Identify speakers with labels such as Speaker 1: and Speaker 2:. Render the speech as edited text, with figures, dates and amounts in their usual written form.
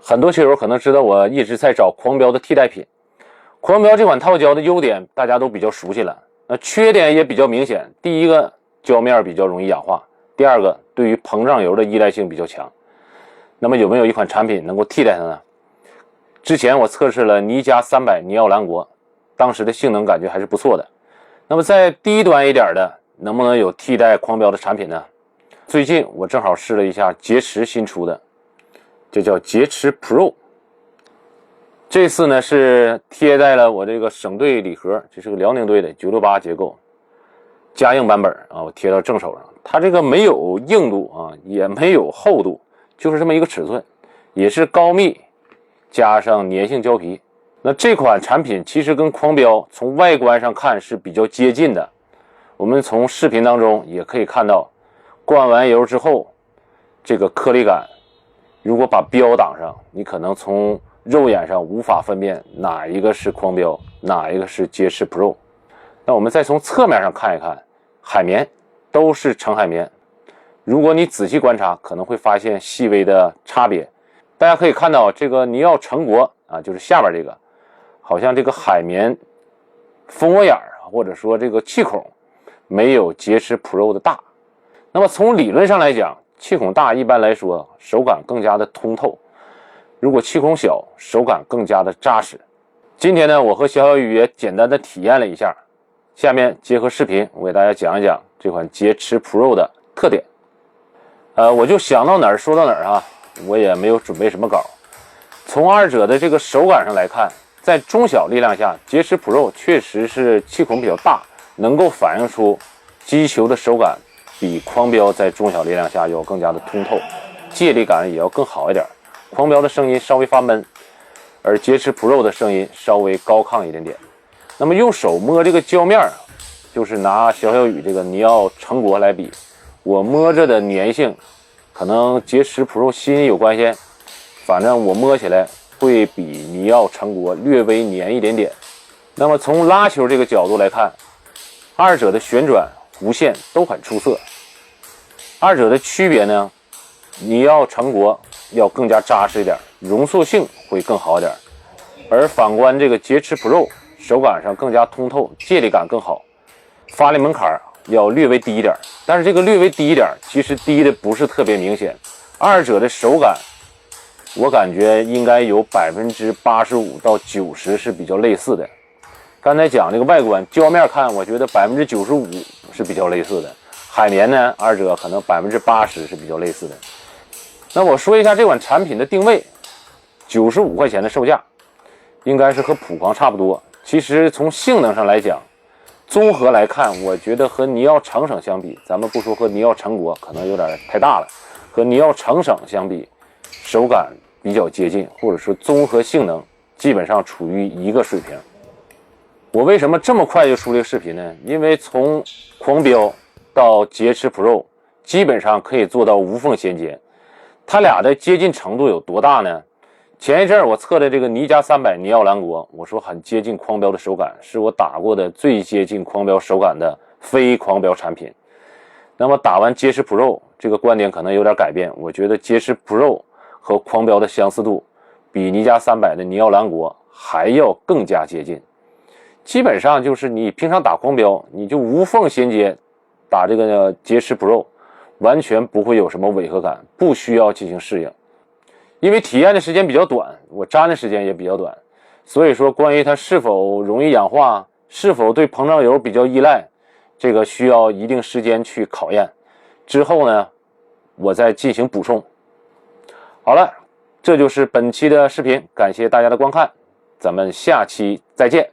Speaker 1: 很多球友可能知道我一直在找狂飙的替代品。狂飙这款套胶的优点大家都比较熟悉了，那缺点也比较明显。第一个，胶面比较容易氧化；第二个，对于膨胀油的依赖性比较强。那么有没有一款产品能够替代它呢？之前我测试了尼加300尼奥蓝国，当时的性能感觉还是不错的。那么在低端一点的，能不能有替代狂飙的产品呢？最近我正好试了一下捷驰新出的，这叫捷驰 Pro。这次呢是贴在了我这个省队礼盒，这是个辽宁队的968结构加硬版本啊，我贴到正手上。它这个没有硬度啊，也没有厚度，就是这么一个尺寸，也是高密加上粘性胶皮。那这款产品其实跟狂飙从外观上看是比较接近的，我们从视频当中也可以看到，灌完油之后这个颗粒感，如果把标挡上，你可能从肉眼上无法分辨哪一个是狂飙，哪一个是捷驰 Pro。 那我们再从侧面上看一看，海绵都是成海绵，如果你仔细观察可能会发现细微的差别。大家可以看到这个尼奥成国啊，就是下边这个好像这个海绵蜂窝眼或者说这个气孔没有捷驰 Pro 的大。那么从理论上来讲，气孔大一般来说手感更加的通透，如果气孔小，手感更加的扎实。今天呢，我和小雨也简单的体验了一下，下面结合视频，我给大家讲一讲这款捷驰 Pro 的特点。我就想到哪儿说到哪儿啊，我也没有准备什么稿。从二者的这个手感上来看，在中小力量下，捷驰 Pro 确实是气孔比较大，能够反映出击球的手感比狂飙在中小力量下要更加的通透，借力感也要更好一点。狂飙的声音稍微发闷，而捷驰 Pro 的声音稍微高亢一点点。那么用手摸这个胶面，就是拿小雨这个尼奥成国来比，我摸着的粘性可能捷驰 Pro 新有关系，反正我摸起来会比尼奥成国略微粘一点点。那么从拉球这个角度来看，二者的旋转弧线都很出色。二者的区别呢，尼奥成国要更加扎实一点，容塑性会更好一点，而反观这个捷驰 Pro 手感上更加通透，借力感更好，发力门槛要略微低一点。但是这个略微低一点其实低的不是特别明显，二者的手感我感觉应该有85%到90%是比较类似的。刚才讲这个外观胶面看，我觉得95%是比较类似的，海绵呢，二者可能80%是比较类似的。那我说一下这款产品的定位，95块钱的售价，应该是和普狂差不多。其实从性能上来讲，综合来看，我觉得和尼奥成省相比，咱们不说和尼奥成国可能有点太大了，和尼奥成省相比，手感比较接近，或者说综合性能基本上处于一个水平。我为什么这么快就出这个视频呢？因为从狂飙到捷驰 Pro 基本上可以做到无缝衔接。它俩的接近程度有多大呢？前一阵我测的这个尼加300尼奥蓝国，我说很接近狂飙的手感，是我打过的最接近狂飙手感的非狂飙产品。那么打完捷驰 Pro 这个观点可能有点改变，我觉得捷驰 Pro 和狂飙的相似度比尼加300的尼奥蓝国还要更加接近。基本上就是你平常打狂飙，你就无缝衔接打这个捷驰 Pro， 完全不会有什么违和感，不需要进行适应。因为体验的时间比较短，我粘的时间也比较短，所以说关于它是否容易氧化，是否对膨胀油比较依赖，这个需要一定时间去考验。之后呢，我再进行补充。好了，这就是本期的视频，感谢大家的观看，咱们下期再见。